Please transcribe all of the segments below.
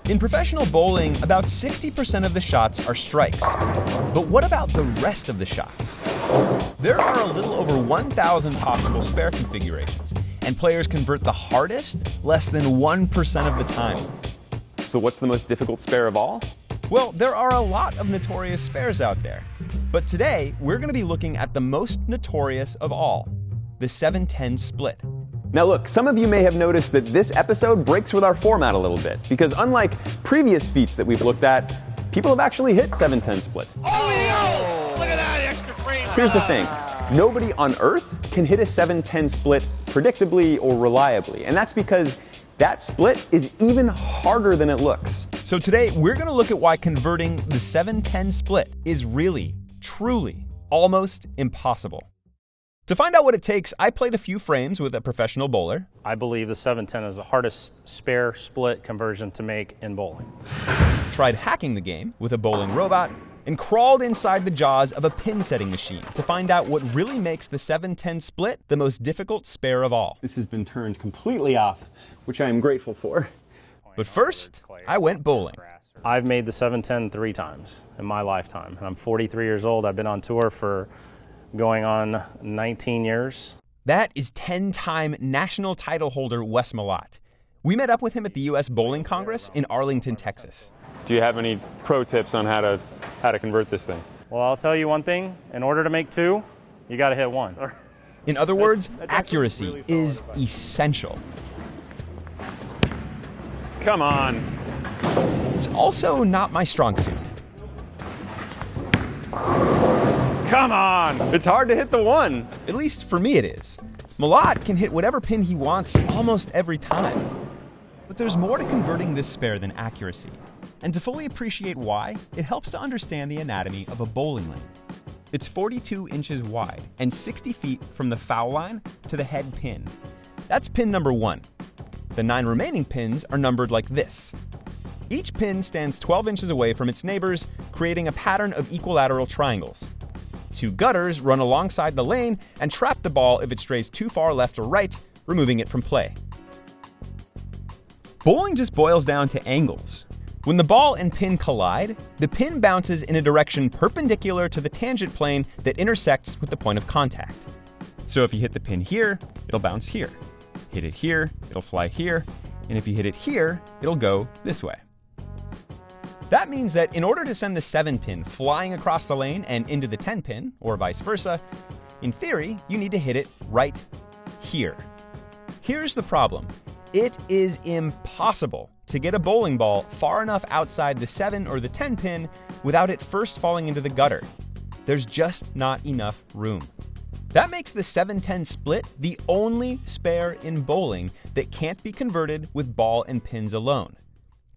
In professional bowling, about 60% of the shots are strikes. But what about the rest of the shots? There are a little over 1,000 possible spare configurations, and players convert the hardest less than 1% of the time. So what's the most difficult spare of all? Well, there are a lot of notorious spares out there. But today, we're going to be looking at the most notorious of all, the 7-10 split. Now look, some of you may have noticed that this episode breaks with our format a little bit, because unlike previous feats that we've looked at, people have actually hit 7-10 splits. Oh, look at that extra frame. Here's the thing, nobody on Earth can hit a 7-10 split predictably or reliably, and that's because that split is even harder than it looks. So today, we're going to look at why converting the 7-10 split is really, truly, almost impossible. To find out what it takes, I played a few frames with a professional bowler. I believe the 7-10 is the hardest spare split conversion to make in bowling. Tried hacking the game with a bowling robot, and crawled inside the jaws of a pin setting machine to find out what really makes the 7-10 split the most difficult spare of all. This has been turned completely off, which I am grateful for. But first, I went bowling. I've made the 7-10 3 times in my lifetime, and I'm 43 years old. I've been on tour for going on 19 years. That is 10-time national title holder Wes Malott. We met up with him at the U.S. Bowling Congress in Arlington, Texas. Do you have any pro tips on how to convert this thing? Well, I'll tell you one thing. In order to make 2, you got to hit 1. In other words, accuracy is essential. Come on. It's also not my strong suit. Come on! It's hard to hit the 1. At least for me it is. Malott can hit whatever pin he wants almost every time. But there's more to converting this spare than accuracy. And to fully appreciate why, it helps to understand the anatomy of a bowling lane. It's 42 inches wide and 60 feet from the foul line to the head pin. That's pin number 1. The 9 remaining pins are numbered like this. Each pin stands 12 inches away from its neighbors, creating a pattern of equilateral triangles. 2 gutters run alongside the lane and trap the ball if it strays too far left or right, removing it from play. Bowling just boils down to angles. When the ball and pin collide, the pin bounces in a direction perpendicular to the tangent plane that intersects with the point of contact. So if you hit the pin here, it'll bounce here. Hit it here, it'll fly here, and if you hit it here, it'll go this way. That means that in order to send the 7-pin flying across the lane and into the 10-pin, or vice versa, in theory, you need to hit it right here. Here's the problem. It is impossible to get a bowling ball far enough outside the 7 or the 10-pin without it first falling into the gutter. There's just not enough room. That makes the 7-10 split the only spare in bowling that can't be converted with ball and pins alone.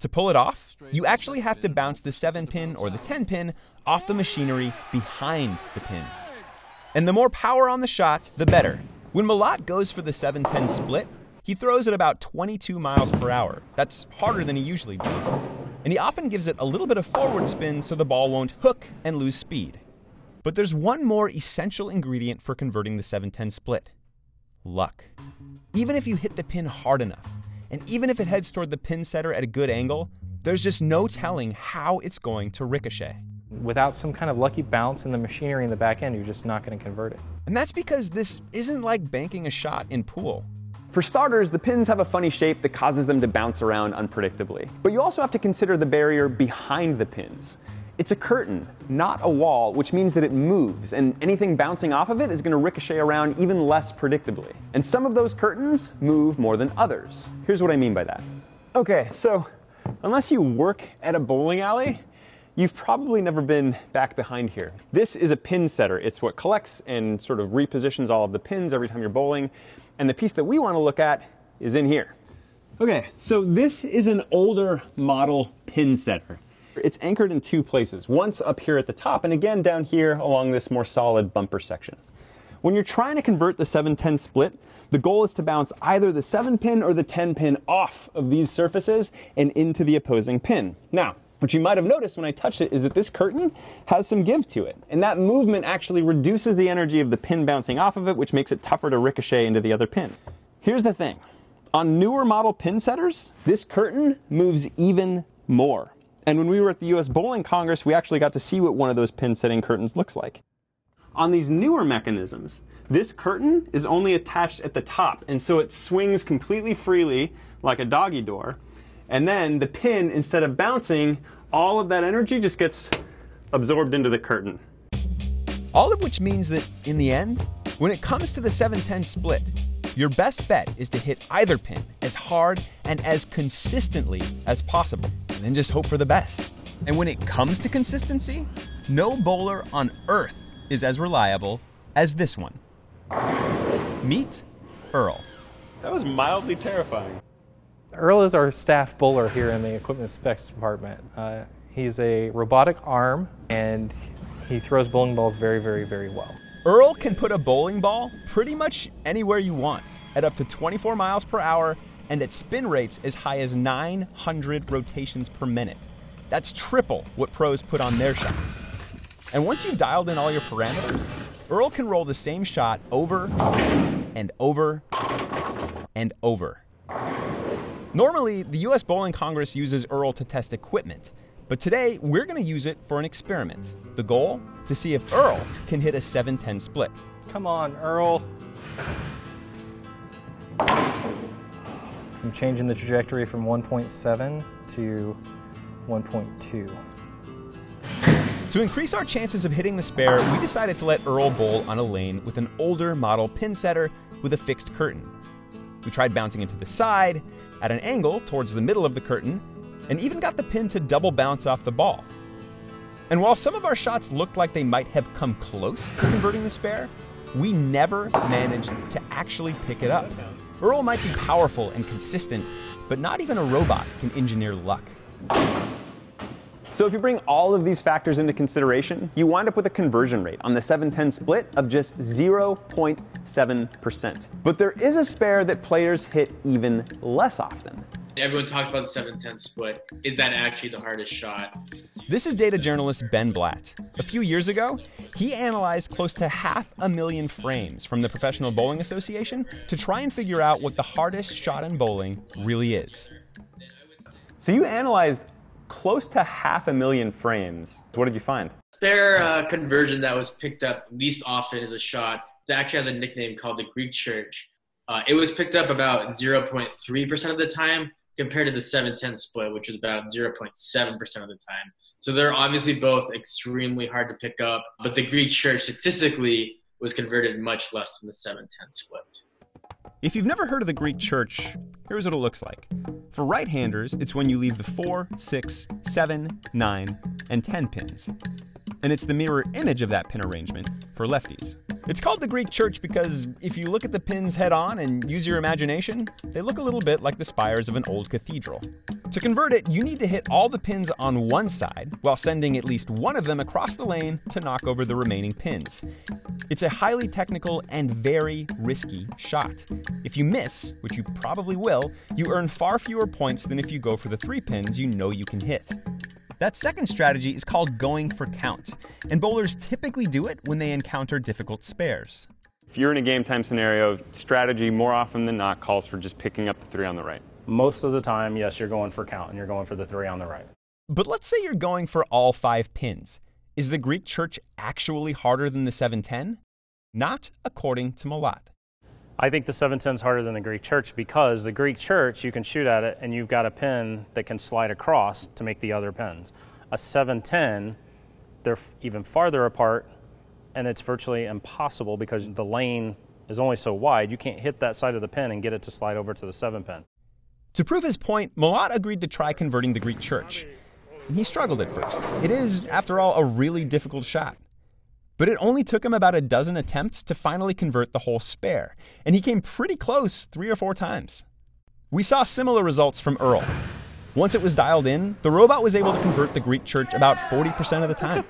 To pull it off, you actually have to bounce the 7-pin or the 10-pin off the machinery behind the pins. And the more power on the shot, the better. When Malott goes for the 7-10 split, he throws at about 22 miles per hour. That's harder than he usually does. And he often gives it a little bit of forward spin so the ball won't hook and lose speed. But there's one more essential ingredient for converting the 7-10 split: luck. Even if you hit the pin hard enough, and even if it heads toward the pin setter at a good angle, there's just no telling how it's going to ricochet. Without some kind of lucky bounce in the machinery in the back end, you're just not going to convert it. And that's because this isn't like banking a shot in pool. For starters, the pins have a funny shape that causes them to bounce around unpredictably. But you also have to consider the barrier behind the pins. It's a curtain, not a wall, which means that it moves, and anything bouncing off of it is going to ricochet around even less predictably. And some of those curtains move more than others. Here's what I mean by that. Okay, so unless you work at a bowling alley, you've probably never been back behind here. This is a pin setter. It's what collects and sort of repositions all of the pins every time you're bowling. And the piece that we want to look at is in here. Okay, so this is an older model pin setter. It's anchored in 2 places, once up here at the top and again down here along this more solid bumper section. When you're trying to convert the 7-10 split, the goal is to bounce either the 7-pin or the 10-pin off of these surfaces and into the opposing pin. Now, what you might have noticed when I touched it is that this curtain has some give to it, and that movement actually reduces the energy of the pin bouncing off of it, which makes it tougher to ricochet into the other pin. Here's the thing. On newer model pin setters, this curtain moves even more. And when we were at the US Bowling Congress, we actually got to see what one of those pin setting curtains looks like. On these newer mechanisms, this curtain is only attached at the top, and so it swings completely freely like a doggy door. And then the pin, instead of bouncing, all of that energy just gets absorbed into the curtain. All of which means that, in the end, when it comes to the 7-10 split, your best bet is to hit either pin as hard and as consistently as possible, and then just hope for the best. And when it comes to consistency, no bowler on earth is as reliable as this one. Meet Earl. That was mildly terrifying. Earl is our staff bowler here in the equipment specs department. He's a robotic arm, and he throws bowling balls very, very, very well. Earl can put a bowling ball pretty much anywhere you want, at up to 24 miles per hour and at spin rates as high as 900 rotations per minute. That's triple what pros put on their shots. And once you've dialed in all your parameters, Earl can roll the same shot over and over and over. Normally, the US Bowling Congress uses Earl to test equipment, but today we're going to use it for an experiment. The goal? To see if Earl can hit a 7-10 split. Come on, Earl. I'm changing the trajectory from 1.7 to 1.2. To increase our chances of hitting the spare, we decided to let Earl bowl on a lane with an older model pin setter with a fixed curtain. We tried bouncing it to the side, at an angle towards the middle of the curtain, and even got the pin to double bounce off the ball. And while some of our shots looked like they might have come close to converting the spare, we never managed to actually pick it up. Earl might be powerful and consistent, but not even a robot can engineer luck. So if you bring all of these factors into consideration, you wind up with a conversion rate on the 7-10 split of just 0.7%. But there is a spare that players hit even less often. Everyone talks about the 7-10 split. Is that actually the hardest shot? This is data journalist Ben Blatt. A few years ago, he analyzed close to 500,000 frames from the Professional Bowling Association to try and figure out what the hardest shot in bowling really is. So you analyzed close to 500,000 frames. What did you find? Spare conversion that was picked up least often is a shot that actually has a nickname called the Greek Church. It was picked up about 0.3% of the time compared to the 7-10 split, which was about 0.7% of the time. So they're obviously both extremely hard to pick up, but the Greek Church statistically was converted much less than the 7-10 split. If you've never heard of the Greek Church, here's what it looks like. For right-handers, it's when you leave the 4, 6, 7, 9, and 10 pins. And it's the mirror image of that pin arrangement for lefties. It's called the Greek Church because if you look at the pins head-on and use your imagination, they look a little bit like the spires of an old cathedral. To convert it, you need to hit all the pins on one side while sending at least one of them across the lane to knock over the remaining pins. It's a highly technical and very risky shot. If you miss, which you probably will, you earn far fewer points than if you go for the 3 pins you know you can hit. That second strategy is called going for count, and bowlers typically do it when they encounter difficult spares. If you're in a game time scenario, strategy more often than not calls for just picking up the 3 on the right. Most of the time, yes, you're going for count and you're going for the 3 on the right. But let's say you're going for all 5 pins. Is the Greek Church actually harder than the 7-10? Not according to Malat. I think the 7-10 is harder than the Greek Church because the Greek Church, you can shoot at it and you've got a pin that can slide across to make the other pins. A 7-10, they're even farther apart and it's virtually impossible because the lane is only so wide. You can't hit that side of the pin and get it to slide over to the 7 pin. To prove his point, Malat agreed to try converting the Greek Church. And he struggled at first. It is, after all, a really difficult shot. But it only took him about a dozen attempts to finally convert the whole spare, and he came pretty close 3 or 4 times. We saw similar results from Earl. Once it was dialed in, the robot was able to convert the Greek Church about 40% of the time.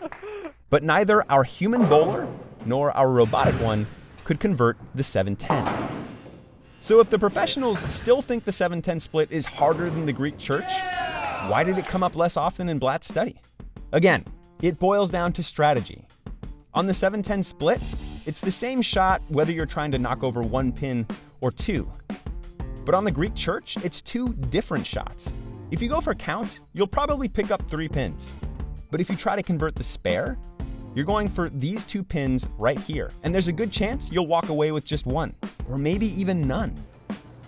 But neither our human bowler nor our robotic one could convert the 7-10. So if the professionals still think the 7-10 split is harder than the Greek Church, why did it come up less often in Blatt's study? Again, it boils down to strategy. On the 7-10 split, it's the same shot whether you're trying to knock over 1 pin or 2. But on the Greek Church, it's 2 different shots. If you go for count, you'll probably pick up 3 pins. But if you try to convert the spare, you're going for these 2 pins right here. And there's a good chance you'll walk away with just 1, or maybe even none.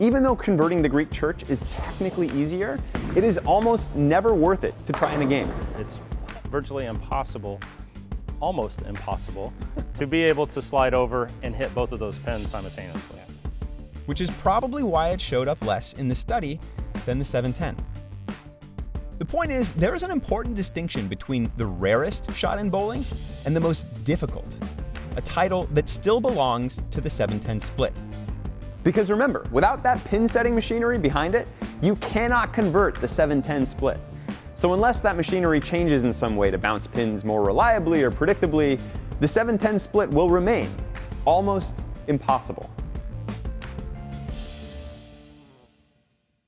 Even though converting the Greek church is technically easier, it is almost never worth it to try in a game. It's virtually impossible, almost impossible, to be able to slide over and hit both of those pins simultaneously. Which is probably why it showed up less in the study than the 710. The point is, there is an important distinction between the rarest shot in bowling and the most difficult, a title that still belongs to the 710 split. Because remember, without that pin setting machinery behind it, you cannot convert the 710 split. So unless that machinery changes in some way to bounce pins more reliably or predictably, the 710 split will remain almost impossible.